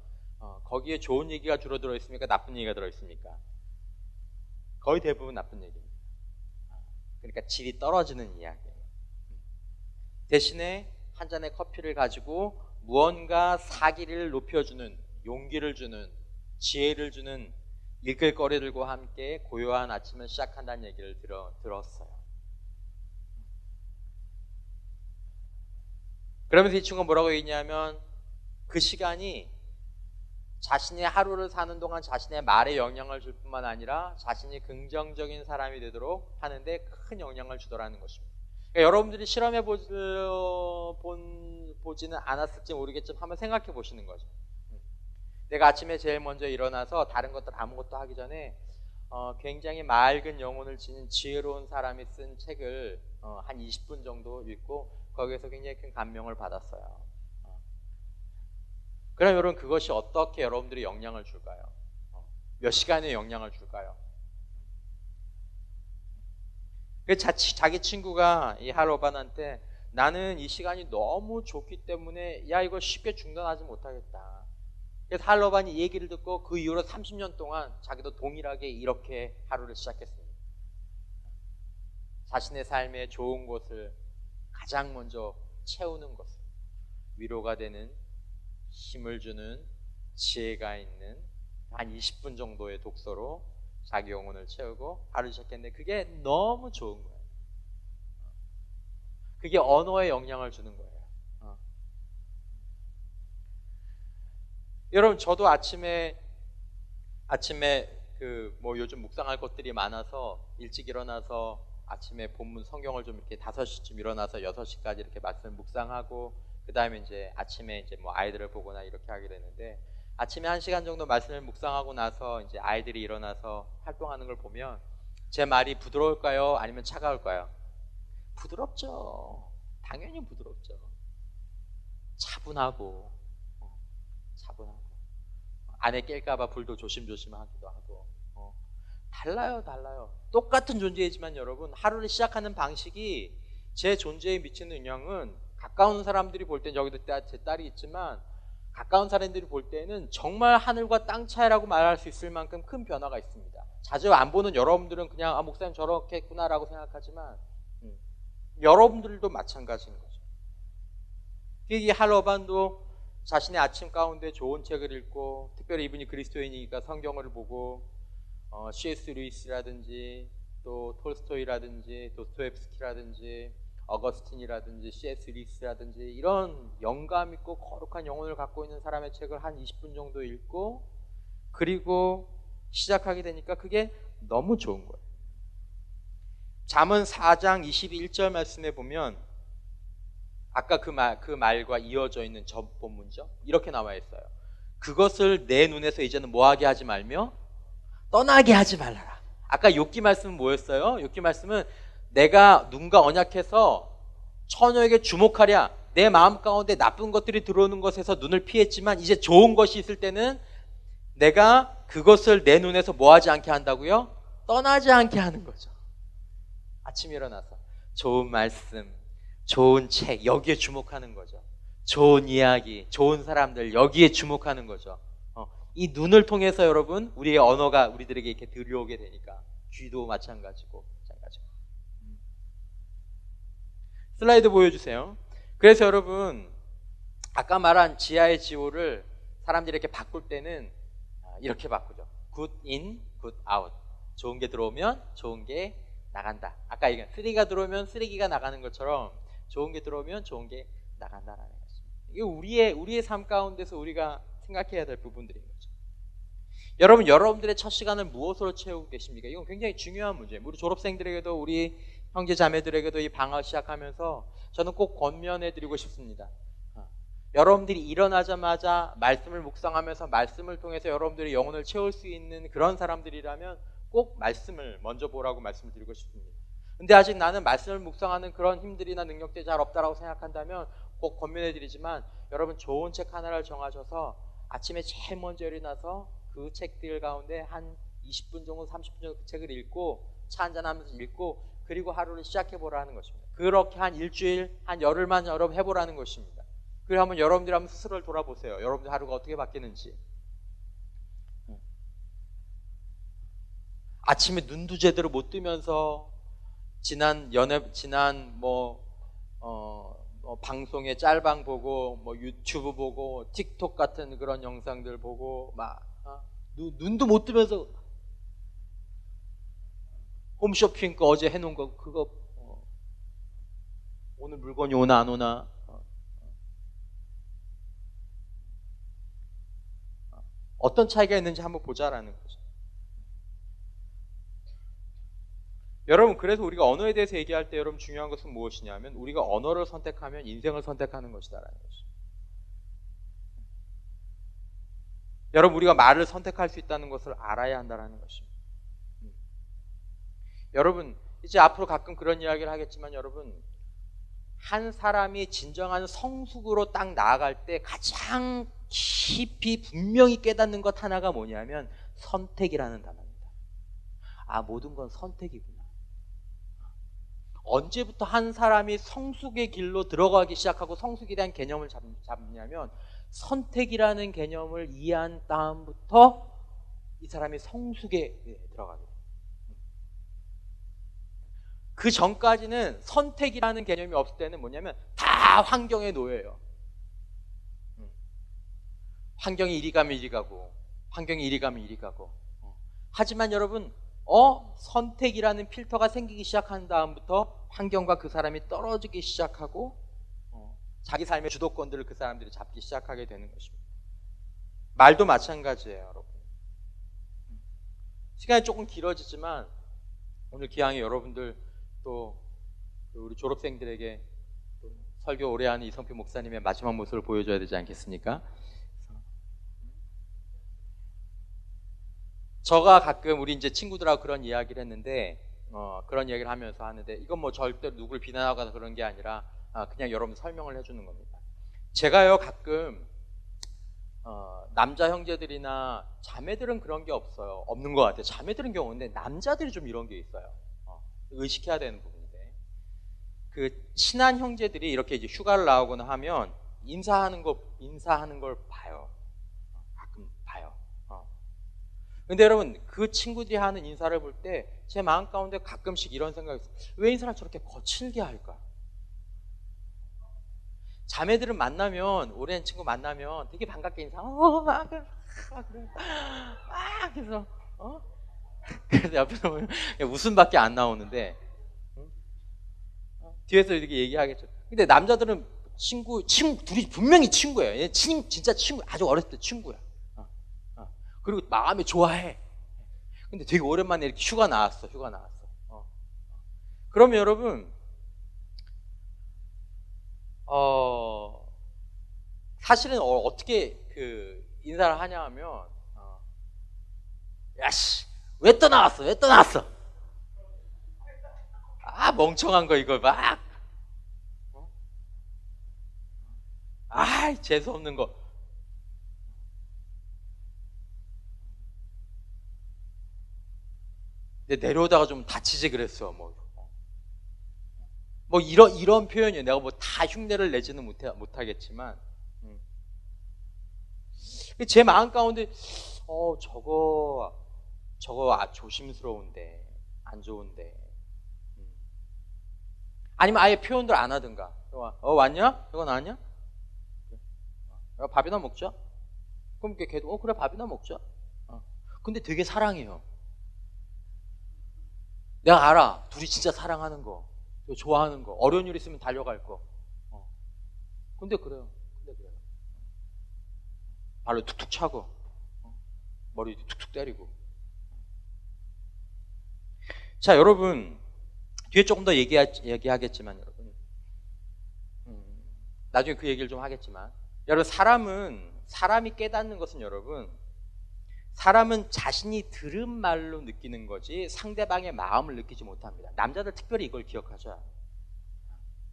Speaker 1: 거기에 좋은 얘기가 주로 들어있습니까? 나쁜 얘기가 들어있습니까? 거의 대부분 나쁜 얘기입니다. 그러니까 질이 떨어지는 이야기예요. 대신에 한 잔의 커피를 가지고 무언가 사기를 높여주는, 용기를 주는, 지혜를 주는 일끌거리들과 함께 고요한 아침을 시작한다는 얘기를 들었어요. 그러면서 이 친구가 뭐라고 얘기했냐면, 그 시간이 자신의 하루를 사는 동안 자신의 말에 영향을 줄 뿐만 아니라 자신이 긍정적인 사람이 되도록 하는데 큰 영향을 주더라는 것입니다. 그러니까 여러분들이 실험해 보지는 않았을지 모르겠지만 한번 생각해 보시는 거죠. 내가 아침에 제일 먼저 일어나서 다른 것들 아무것도 하기 전에 굉장히 맑은 영혼을 지닌 지혜로운 사람이 쓴 책을 한 20분 정도 읽고 거기에서 굉장히 큰 감명을 받았어요. 그럼 여러분, 그것이 어떻게 여러분들이 영향을 줄까요? 몇 시간의 영향을 줄까요? 자기 친구가 이 할로반한테, 나는 이 시간이 너무 좋기 때문에 야 이거 쉽게 중단하지 못하겠다. 그래서 할로반이 이 얘기를 듣고 그 이후로 30년 동안 자기도 동일하게 이렇게 하루를 시작했습니다. 자신의 삶의 좋은 곳을 가장 먼저 채우는 것을, 위로가 되는, 힘을 주는, 지혜가 있는 한 20분 정도의 독서로 자기 영혼을 채우고 하루 시작했는데 그게 너무 좋은 거예요. 그게 언어에 영향을 주는 거예요. 여러분, 저도 아침에 요즘 묵상할 것들이 많아서 일찍 일어나서 아침에 본문 성경을 좀 이렇게 5시쯤 일어나서 6시까지 이렇게 말씀을 묵상하고, 그 다음에 이제 아침에 이제 뭐 아이들을 보거나 이렇게 하게 되는데, 아침에 1시간 정도 말씀을 묵상하고 나서 이제 아이들이 일어나서 활동하는 걸 보면 제 말이 부드러울까요? 아니면 차가울까요? 부드럽죠. 당연히 부드럽죠. 차분하고, 차분하고, 안에 깰까봐 불도 조심조심하기도 하고, 달라요. 똑같은 존재이지만 여러분, 하루를 시작하는 방식이 제 존재에 미치는 영향은, 가까운 사람들이 볼 땐, 여기도 제 딸이 있지만 가까운 사람들이 볼 때는 정말 하늘과 땅 차이라고 말할 수 있을 만큼 큰 변화가 있습니다. 자주 안 보는 여러분들은 그냥 목사님 저렇게 했구나라고 생각하지만 여러분들도 마찬가지인 거죠. 이 할러반도 자신의 아침 가운데 좋은 책을 읽고, 특별히 이분이 그리스도인이니까 성경을 보고, C.S. 루이스라든지 또 톨스토이라든지 도스토옙스키라든지 어거스틴이라든지 C.S. 루이스라든지 이런 영감 있고 거룩한 영혼을 갖고 있는 사람의 책을 한 20분 정도 읽고, 그리고 시작하게 되니까 그게 너무 좋은 거예요. 잠언 4장 21절 말씀에 보면 아까 그 말과 이어져 있는 전 본문죠. 이렇게 나와 있어요. 그것을 내 눈에서 이제는 뭐하게 하지 말며 떠나게 하지 말라라. 아까 욥기 말씀은 뭐였어요? 욥기 말씀은 내가 눈과 언약해서 처녀에게 주목하랴, 내 마음 가운데 나쁜 것들이 들어오는 것에서 눈을 피했지만 이제 좋은 것이 있을 때는 내가 그것을 내 눈에서 뭐하지 않게 한다고요? 떠나지 않게 하는 거죠. 아침에 일어나서 좋은 말씀, 좋은 책, 여기에 주목하는 거죠. 좋은 이야기, 좋은 사람들, 여기에 주목하는 거죠. 이 눈을 통해서 여러분, 우리의 언어가 우리들에게 이렇게 들려오게 되니까, 귀도 마찬가지고. 슬라이드 보여주세요. 그래서 여러분, 아까 말한 지하의 지호를 사람들이 이렇게 바꿀 때는 이렇게 바꾸죠. good in, good out. 좋은 게 들어오면 좋은 게 나간다. 아까 얘기한 쓰레기가 들어오면 쓰레기가 나가는 것처럼 좋은 게 들어오면 좋은 게 나간다라는 것입니다. 이게 우리의 삶 가운데서 우리가 생각해야 될 부분들인 거죠. 여러분, 여러분들의 첫 시간을 무엇으로 채우고 계십니까? 이건 굉장히 중요한 문제예요. 우리 졸업생들에게도, 우리 형제 자매들에게도 이 방학 시작하면서 저는 꼭 권면해드리고 싶습니다. 여러분들이 일어나자마자 말씀을 묵상하면서 말씀을 통해서 여러분들의 영혼을 채울 수 있는 그런 사람들이라면 꼭 말씀을 먼저 보라고 말씀을 드리고 싶습니다. 근데 아직 나는 말씀을 묵상하는 그런 힘들이나 능력들이 잘 없다라고 생각한다면 꼭 권면해드리지만, 여러분 좋은 책 하나를 정하셔서 아침에 제일 먼저 일어나서 그 책들 가운데 한 20분 정도 30분 정도 그 책을 읽고 차 한잔하면서 읽고, 그리고 하루를 시작해보라는 것입니다. 그렇게 한 일주일, 한 열흘만 여러분 해보라는 것입니다. 그리고 한번 여러분들이 한번 스스로를 돌아보세요. 여러분들 하루가 어떻게 바뀌는지. 아침에 눈도 제대로 못 뜨면서 지난 방송에 짤방 보고, 뭐 유튜브 보고, 틱톡 같은 그런 영상들 보고, 눈도 못 뜨면서 홈쇼핑 거 어제 해놓은 거 그거 오늘 물건이 오나 안 오나, 어떤 차이가 있는지 한번 보자라는 거죠. 여러분, 그래서 우리가 언어에 대해서 얘기할 때 여러분 중요한 것은 무엇이냐면, 우리가 언어를 선택하면 인생을 선택하는 것이다라는 것이죠. 여러분, 우리가 말을 선택할 수 있다는 것을 알아야 한다는 것입니다. 여러분, 이제 앞으로 가끔 그런 이야기를 하겠지만, 여러분, 한 사람이 진정한 성숙으로 딱 나아갈 때 가장 깊이 분명히 깨닫는 것 하나가 뭐냐면 선택이라는 단어입니다. 모든 건 선택이구나. 언제부터 한 사람이 성숙의 길로 들어가기 시작하고 성숙에 대한 개념을 잡냐면, 선택이라는 개념을 이해한 다음부터 이 사람이 성숙에 들어가게 돼요. 그 전까지는 선택이라는 개념이 없을 때는 뭐냐면 다 환경의 노예예요. 환경이 이리 가면 이리 가고, 환경이 이리 가면 이리 가고. 하지만 여러분, 선택이라는 필터가 생기기 시작한 다음부터 환경과 그 사람이 떨어지기 시작하고, 자기 삶의 주도권들을 그 사람들이 잡기 시작하게 되는 것입니다. 말도 마찬가지예요, 여러분. 시간이 조금 길어지지만 오늘 기왕에 여러분들 또 우리 졸업생들에게 또 설교 오래 하는 이성필 목사님의 마지막 모습을 보여줘야 되지 않겠습니까? 저가 가끔 우리 이제 친구들하고 그런 이야기를 했는데, 그런 이야기를 하면서 하는데, 이건 뭐 절대로 누굴 비난하거나 그런 게 아니라 그냥 여러분 설명을 해주는 겁니다. 제가요 가끔 남자 형제들이나 자매들은 그런 게 없는 것 같아요. 자매들은 경우인데 남자들이 좀 이런 게 있어요. 의식해야 되는 부분인데, 그 친한 형제들이 이렇게 이제 휴가를 나오거나 하면 인사하는 걸 봐요. 가끔 봐요. 근데 여러분, 그 친구들이 하는 인사를 볼 때 제 마음 가운데 가끔씩 이런 생각이 있어요. 왜 인사를 저렇게 거칠게 할까? 자매들은 만나면, 오랜 친구 만나면 되게 반갑게 인사, 그래. 그래서, 그래서 옆에서 보면 웃음밖에 안 나오는데, 뒤에서 이렇게 얘기하겠죠. 근데 남자들은 둘이 분명히 친구예요. 얘 진짜 친구, 아주 어렸을 때 친구야. 그리고 마음이 좋아해. 근데 되게 오랜만에 이렇게 휴가 나왔어. 그러면 여러분, 사실은 어떻게 그 인사를 하냐 하면, 야씨, 왜 또 나왔어? 멍청한 거 이거 막, 재수없는 거. 근데 내려오다가 좀 다치지 그랬어. 뭐 이런 표현이에요. 내가 뭐 다 흉내를 내지는 못하겠지만, 제 마음 가운데 저거 조심스러운데, 안 좋은데. 아니면 아예 표현들 안 하든가. 왔냐? 이거 나왔냐? 밥이나 먹자. 그럼 걔도 그래 밥이나 먹자. 근데 되게 사랑해요. 내가 알아. 둘이 진짜 사랑하는 거, 좋아하는 거, 어려운 일 있으면 달려갈 거. 근데 그래요. 발로 툭툭 차고, 머리 툭툭 때리고. 자, 여러분, 뒤에 조금 더 얘기하겠지만, 여러분, 나중에 그 얘기를 좀 하겠지만, 여러분, 사람이 깨닫는 것은, 여러분, 사람은 자신이 들은 말로 느끼는 거지 상대방의 마음을 느끼지 못합니다. 남자들 특별히 이걸 기억하죠.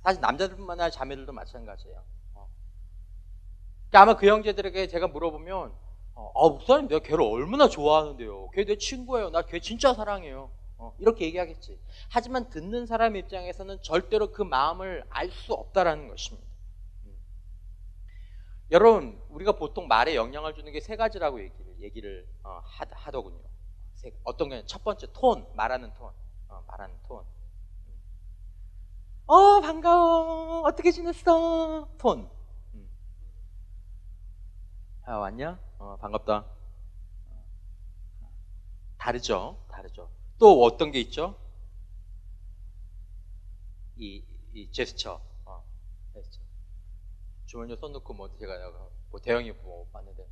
Speaker 1: 사실 남자들뿐만 아니라 자매들도 마찬가지예요. 아마 그 형제들에게 제가 물어보면, 목사님, 내가 걔를 얼마나 좋아하는데요. 걔 내 친구예요. 나 걔 진짜 사랑해요. 이렇게 얘기하겠지. 하지만 듣는 사람 입장에서는 절대로 그 마음을 알 수 없다라는 것입니다. 여러분, 우리가 보통 말에 영향을 주는 게 세 가지라고 얘기를 하더군요. 어떤 게 첫 번째, 톤, 말하는 톤. 반가워. 어떻게 지냈어? 톤. 왔냐? 반갑다. 다르죠. 또 어떤 게 있죠? 이 제스처. 주머니에 손 넣고 제가 대형이 봤는데,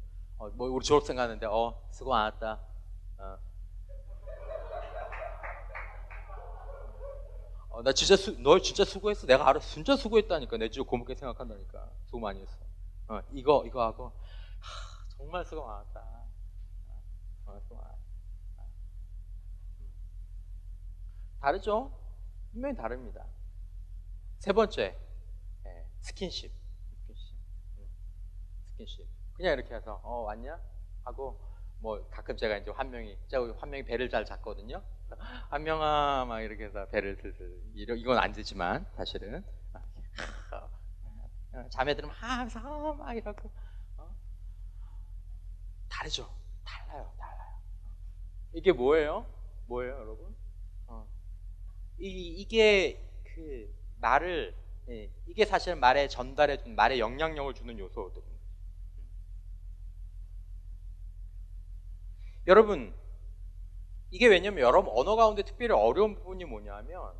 Speaker 1: 우리 졸업생 가는데, 수고 많았다. 나 진짜 너 진짜 수고했어. 내가 알아. 진짜 수고했다니까. 내 진짜 고맙게 생각한다니까. 수고 많이 했어. 이거 하고, 정말 수고 많았다. 수고 많았다. 다르죠? 분명히 다릅니다. 세 번째, 스킨십. 그냥 이렇게 해서 왔냐? 하고, 가끔 제가 이제 환명이 배를 잘 잡거든요. 환명아 막 이렇게 해서 배를 슬슬, 이건 안 되지만 사실은 자매들은 막 이러고. 다르죠. 달라요. 이게 뭐예요 여러분? 이게 그 말을 이게 사실 말에 전달해 준 말에 영향력을 주는 요소거든요. 여러분 이게 왜냐면 여러분 언어 가운데 특별히 어려운 부분이 뭐냐면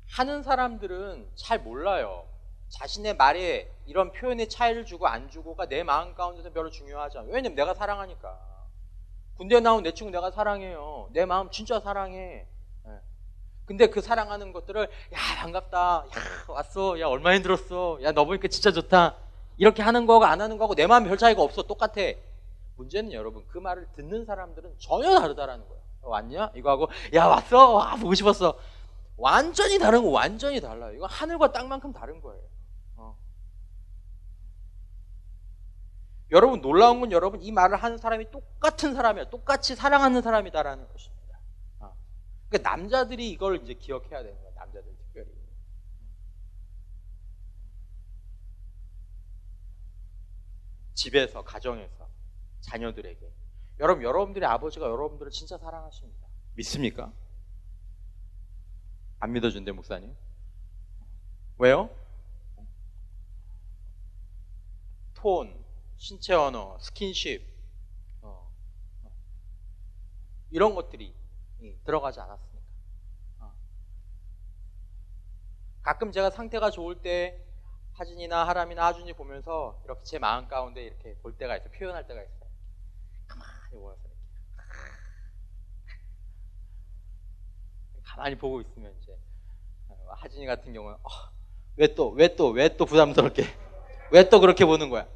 Speaker 1: 하는 사람들은 잘 몰라요. 자신의 말에 이런 표현의 차이를 주고 안 주고가 내 마음 가운데서 별로 중요하지 않아요. 왜냐면 내가 사랑하니까. 군대 나온 내 친구 내가 사랑해요. 내 마음 진짜 사랑해. 근데 그 사랑하는 것들을 야 반갑다, 야 왔어, 야 얼마 힘들었어, 야 너 보니까 진짜 좋다 이렇게 하는 거하고 안 하는 거하고 내 마음 별 차이가 없어. 똑같아. 문제는 여러분 그 말을 듣는 사람들은 전혀 다르다라는 거예요. 왔냐? 이거 하고 야 왔어? 와 보고 싶었어. 완전히 다른 거, 완전히 달라요. 이거 하늘과 땅만큼 다른 거예요. 여러분 놀라운 건 여러분 이 말을 하는 사람이 똑같은 사람이야. 똑같이 사랑하는 사람이다라는 것입니다. 그러니까 남자들이 이걸 이제 기억해야 되는 거예요. 남자들 특별히. 집에서, 가정에서, 자녀들에게. 여러분들의 아버지가 여러분들을 진짜 사랑하십니다. 믿습니까? 안 믿어준대 목사님. 왜요? 톤, 신체 언어, 스킨십 이런 것들이 들어가지 않았습니까? 가끔 제가 상태가 좋을 때 하진이나 하람이나 하준이 보면서 이렇게 제 마음 가운데 이렇게 볼 때가 있어요. 표현할 때가 있어요. 가만히 모여서 이렇게 가만히 보고 있으면 이제 하진이 같은 경우는 왜 또 부담스럽게 왜 또 그렇게 보는 거야?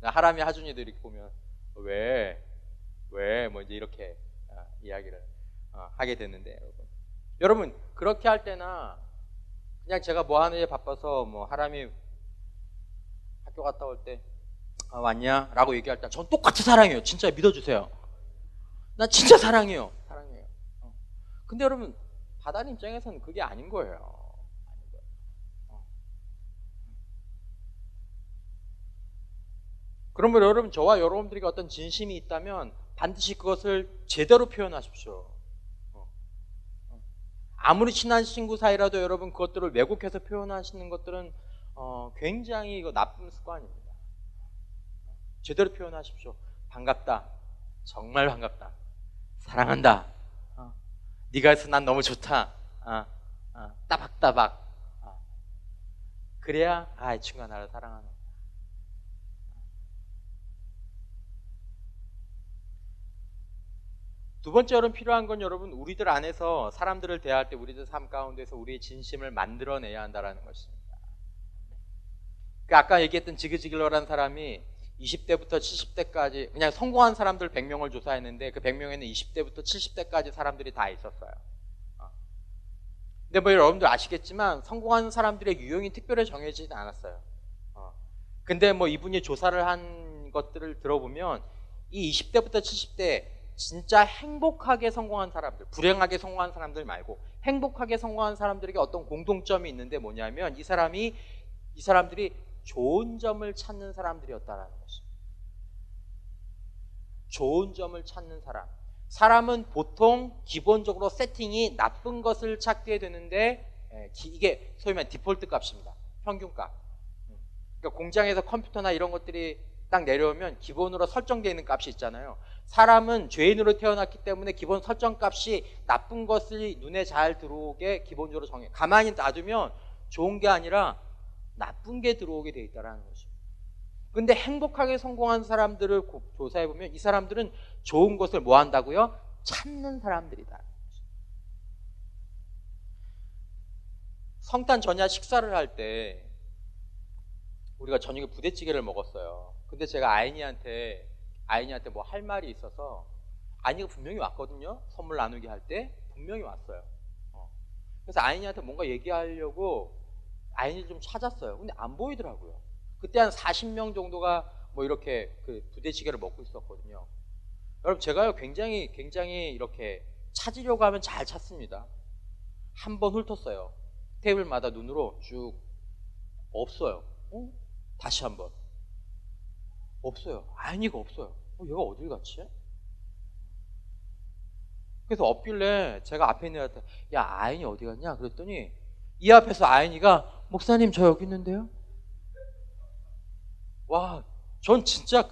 Speaker 1: 하람이 하준이도 이렇게 보면 왜 뭐 이제 이렇게 이야기를 하게 됐는데 여러분 그렇게 할 때나 그냥 제가 뭐 하는 일 바빠서 뭐 하람이 학교 갔다 올 때 왔냐? 라고 얘기할 때 전 똑같이 사랑해요. 진짜 믿어주세요. 나 진짜 사랑해요. 근데 여러분 바다님 입장에서는 그게 아닌 거예요. 그러면 여러분 저와 여러분들에게 어떤 진심이 있다면 반드시 그것을 제대로 표현하십시오. 아무리 친한 친구 사이라도 여러분 그것들을 왜곡해서 표현하시는 것들은 굉장히 이거 나쁜 습관입니다. 제대로 표현하십시오. 반갑다. 정말 반갑다. 사랑한다. 네가 있어 난 너무 좋다. 따박따박. 그래야 이 친구가 나를 사랑하는. 두 번째 여러분 필요한 건 여러분 우리들 안에서 사람들을 대할 때 우리들 삶 가운데서 우리의 진심을 만들어내야 한다는 것입니다. 그 아까 얘기했던 지그지글러라는 사람이 20대부터 70대까지 그냥 성공한 사람들 100명을 조사했는데 그 100명에는 20대부터 70대까지 사람들이 다 있었어요. 근데 뭐 여러분들 아시겠지만 성공한 사람들의 유형이 특별히 정해지지 않았어요. 근데 뭐 이분이 조사를 한 것들을 들어보면 이 20대부터 70대 진짜 행복하게 성공한 사람들, 불행하게 성공한 사람들 말고 행복하게 성공한 사람들에게 어떤 공통점이 있는데 뭐냐면 이 사람들이 좋은 점을 찾는 사람들이었다라는 것입니다. 좋은 점을 찾는 사람. 사람은 보통 기본적으로 세팅이 나쁜 것을 찾게 되는데 이게 소위 말하는 디폴트 값입니다. 평균값. 그러니까 공장에서 컴퓨터나 이런 것들이 딱 내려오면 기본으로 설정되어 있는 값이 있잖아요. 사람은 죄인으로 태어났기 때문에 기본 설정값이 나쁜 것이 눈에 잘 들어오게 기본적으로 정해. 가만히 놔두면 좋은 게 아니라 나쁜 게 들어오게 돼 있다는 것입니다. 근데 행복하게 성공한 사람들을 조사해보면 이 사람들은 좋은 것을 뭐 한다고요? 찾는 사람들이다. 성탄 전야 식사를 할 때 우리가 저녁에 부대찌개를 먹었어요. 근데 제가 아이니한테 뭐 할 말이 있어서 아이니가 분명히 왔거든요. 선물 나누기 할 때 분명히 왔어요. 그래서 아이니한테 뭔가 얘기하려고 아이니를 좀 찾았어요. 근데 안 보이더라고요. 그때 한 40명 정도가 뭐 이렇게 그 부대찌개를 먹고 있었거든요. 여러분 제가요 굉장히 이렇게 찾으려고 하면 잘 찾습니다. 한 번 훑었어요. 테이블마다 눈으로 쭉 없어요. 다시 한번 없어요. 아이니가 없어요. 얘가 어딜 갔지? 그래서 없길래 제가 앞에 있는 애한테 야 아인이 어디 갔냐 그랬더니 이 앞에서 아인이가 목사님 저 여기 있는데요. 와, 전 진짜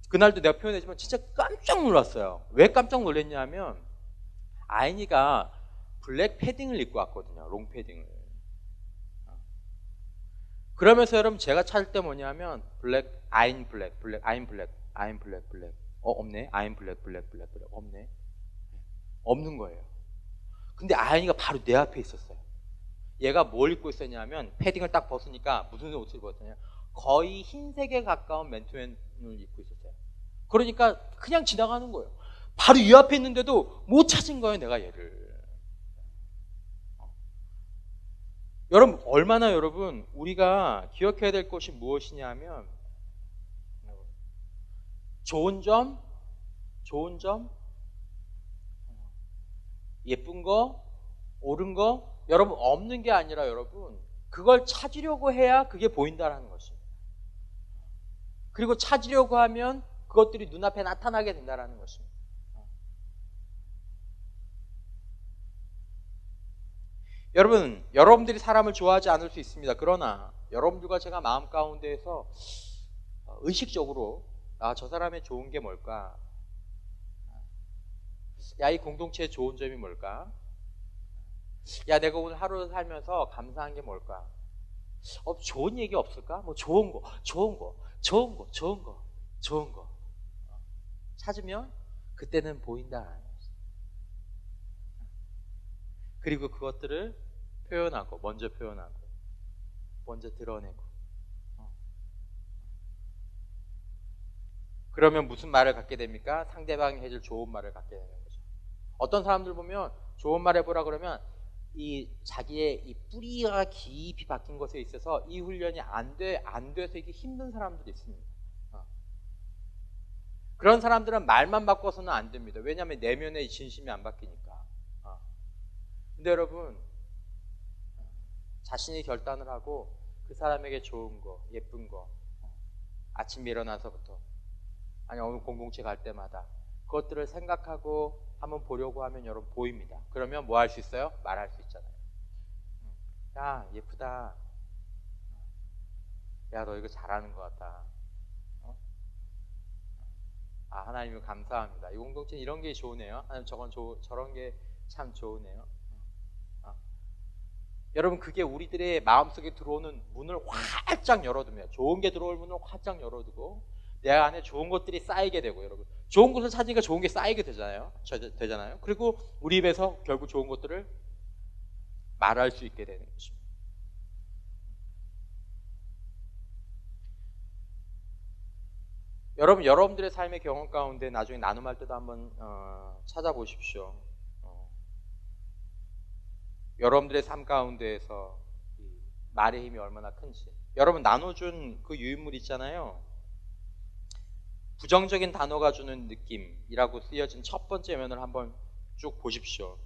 Speaker 1: 그날도 내가 표현했지만 진짜 깜짝 놀랐어요. 왜 깜짝 놀랐냐 하면 아인이가 블랙 패딩을 입고 왔거든요. 롱 패딩을. 그러면서 여러분 제가 찾을 때 뭐냐면 블랙 아인 블랙 아인 블랙 블랙 없네. 아인 블랙 없네. 없는 거예요. 근데 아인이가 바로 내 앞에 있었어요. 얘가 뭘 입고 있었냐면 패딩을 딱 벗으니까 무슨 옷을 입었냐면 거의 흰색에 가까운 맨투맨을 입고 있었어요. 그러니까 그냥 지나가는 거예요. 바로 이 앞에 있는데도 못 찾은 거예요, 내가 얘를. 여러분, 얼마나 여러분 우리가 기억해야 될 것이 무엇이냐 하면 좋은 점, 예쁜 거, 옳은 거, 여러분 없는 게 아니라 여러분 그걸 찾으려고 해야 그게 보인다라는 것입니다. 그리고 찾으려고 하면 그것들이 눈앞에 나타나게 된다라는 것입니다. 여러분, 여러분들이 사람을 좋아하지 않을 수 있습니다. 그러나 여러분들과 제가 마음 가운데에서 의식적으로 저 사람의 좋은 게 뭘까? 야, 이 공동체의 좋은 점이 뭘까? 야, 내가 오늘 하루 살면서 감사한 게 뭘까? 좋은 얘기 없을까? 뭐 좋은 거 찾으면 그때는 보인다. 그리고 그것들을 먼저 표현하고 먼저 드러내고 그러면 무슨 말을 갖게 됩니까? 상대방이 해줄 좋은 말을 갖게 되는 거죠. 어떤 사람들 보면 좋은 말 해보라 그러면 이 자기의 이 뿌리가 깊이 박힌 것에 있어서 이 훈련이 안 돼서 이게 힘든 사람들이 있습니다. 그런 사람들은 말만 바꿔서는 안 됩니다. 왜냐하면 내면의 진심이 안 바뀌니까. 근데 여러분 자신이 결단을 하고 그 사람에게 좋은 거, 예쁜 거 아침에 일어나서부터 아니 어느 공동체 갈 때마다 그것들을 생각하고 한번 보려고 하면 여러분 보입니다. 그러면 뭐 할 수 있어요? 말할 수 있잖아요. 야 예쁘다. 야 너 이거 잘하는 것 같다. 하나님을 감사합니다. 이 공동체는 이런 게 좋으네요. 하나님 저런 게 참 좋으네요. 여러분 그게 우리들의 마음속에 들어오는 문을 활짝 열어둡니다. 좋은 게 들어올 문을 활짝 열어두고 내 안에 좋은 것들이 쌓이게 되고 여러분 좋은 것을 찾으니까 좋은 게 쌓이게 되잖아요. 그리고 우리 입에서 결국 좋은 것들을 말할 수 있게 되는 것입니다. 여러분들의 삶의 경험 가운데 나중에 나눔할 때도 한번 찾아보십시오. 여러분들의 삶 가운데에서 말의 힘이 얼마나 큰지. 여러분 나눠준 그 유인물 있잖아요. 부정적인 단어가 주는 느낌이라고 쓰여진 첫 번째 면을 한번 쭉 보십시오.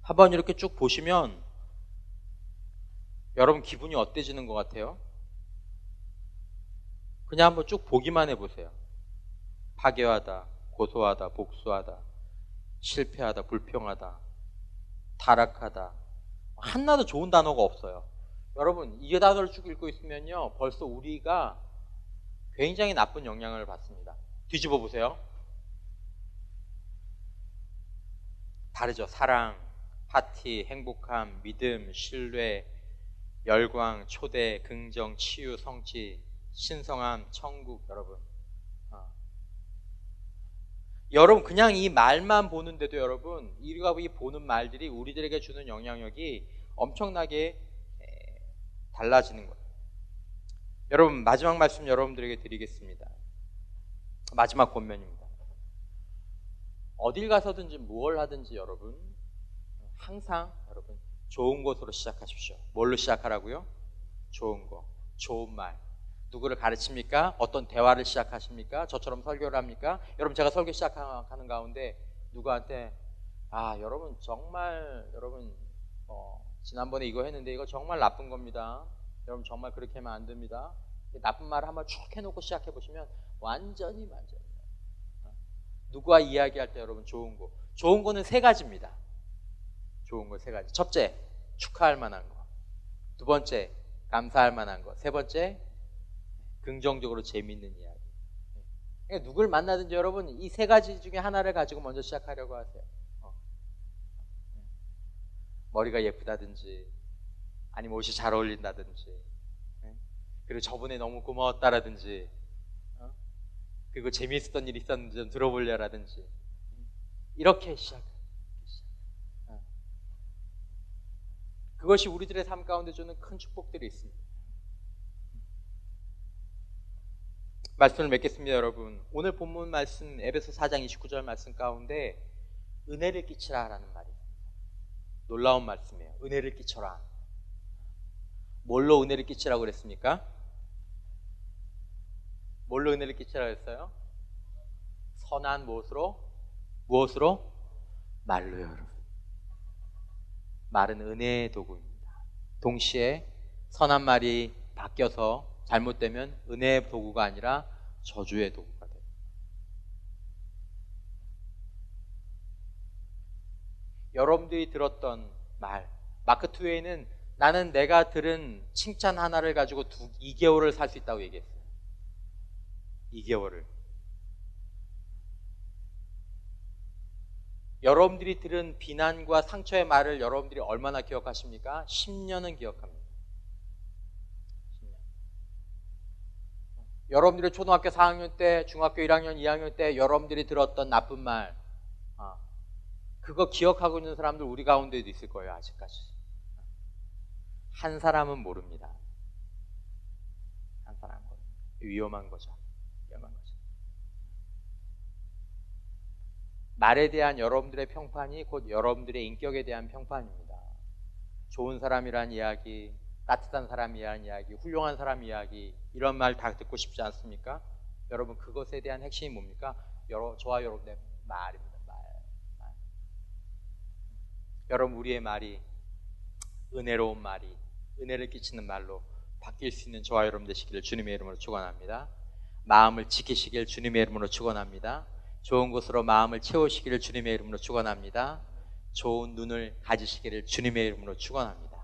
Speaker 1: 한번 이렇게 쭉 보시면 여러분 기분이 어때지는 것 같아요? 그냥 한번 쭉 보기만 해보세요. 파괴하다, 고소하다, 복수하다, 실패하다, 불평하다, 타락하다. 하나도 좋은 단어가 없어요. 여러분 이 단어를 쭉 읽고 있으면요 벌써 우리가 굉장히 나쁜 영향을 받습니다. 뒤집어 보세요. 다르죠. 사랑, 파티, 행복함, 믿음, 신뢰, 열광, 초대, 긍정, 치유, 성취, 신성함, 천국. 여러분 그냥 이 말만 보는데도 여러분 우리가 이 보는 말들이 우리들에게 주는 영향력이 엄청나게 달라지는 거예요. 여러분 마지막 말씀 여러분들에게 드리겠습니다. 마지막 권면입니다. 어딜 가서든지 무엇을 하든지 여러분 항상 여러분 좋은 것으로 시작하십시오. 뭘로 시작하라고요? 좋은 거, 좋은 말. 누구를 가르칩니까? 어떤 대화를 시작하십니까? 저처럼 설교를 합니까? 여러분 제가 설교 시작하는 가운데 누구한테 여러분 정말 지난번에 이거 했는데 이거 정말 나쁜 겁니다. 여러분 정말 그렇게 하면 안 됩니다. 나쁜 말을 한번 쭉 해놓고 시작해 보시면 완전히 누구와 이야기할 때 여러분 좋은 거는 세 가지입니다. 좋은 거 세 가지. 첫째, 축하할 만한 거. 두 번째, 감사할 만한 거. 세 번째, 긍정적으로 재미있는 이야기. 그러니까 누굴 만나든지 여러분 이 세 가지 중에 하나를 가지고 먼저 시작하려고 하세요. 머리가 예쁘다든지 아니면 옷이 잘 어울린다든지 그리고 저번에 너무 고마웠다라든지 그리고 재미있었던 일이 있었는지 좀 들어보려라든지 이렇게 그것이 우리들의 삶 가운데 주는 큰 축복들이 있습니다. 말씀을 맺겠습니다. 여러분, 오늘 본문 말씀 에베소 4장 29절 말씀 가운데 은혜를 끼치라라는 말이 있습니다. 놀라운 말씀이에요. 은혜를 끼쳐라. 뭘로 은혜를 끼치라고 그랬습니까? 뭘로 은혜를 끼치라고 했어요? 선한 무엇으로? 말로요. 여러분, 말은 은혜의 도구입니다. 동시에 선한 말이 바뀌어서 잘못되면 은혜의 도구가 아니라 저주의 도구가 돼요. 여러분들이 들었던 말, 마크 트웨이는 나는 내가 들은 칭찬 하나를 가지고 2개월을 살 수 있다고 얘기했어요. 2개월을. 여러분들이 들은 비난과 상처의 말을 여러분들이 얼마나 기억하십니까? 10년은 기억합니다. 10년. 여러분들이 초등학교 4학년 때, 중학교 1학년, 2학년 때 여러분들이 들었던 나쁜 말, 그거 기억하고 있는 사람들 우리 가운데도 있을 거예요. 아직까지. 한 사람은 모릅니다. 한 사람은 모릅니다. 위험한 거죠. 말에 대한 여러분들의 평판이 곧 여러분들의 인격에 대한 평판입니다. 좋은 사람이란 이야기, 따뜻한 사람이란 이야기, 훌륭한 사람 이야기, 이런 말 다 듣고 싶지 않습니까? 여러분, 그것에 대한 핵심이 뭡니까? 저와 여러분의 말입니다. 말. 여러분, 우리의 말이 은혜로운 말이, 은혜를 끼치는 말로 바뀔 수 있는 저와 여러분 되시기를 주님의 이름으로 축원합니다. 마음을 지키시길 주님의 이름으로 축원합니다. 좋은 것으로 마음을 채우시기를 주님의 이름으로 축원합니다. 좋은 눈을 가지시기를 주님의 이름으로 축원합니다.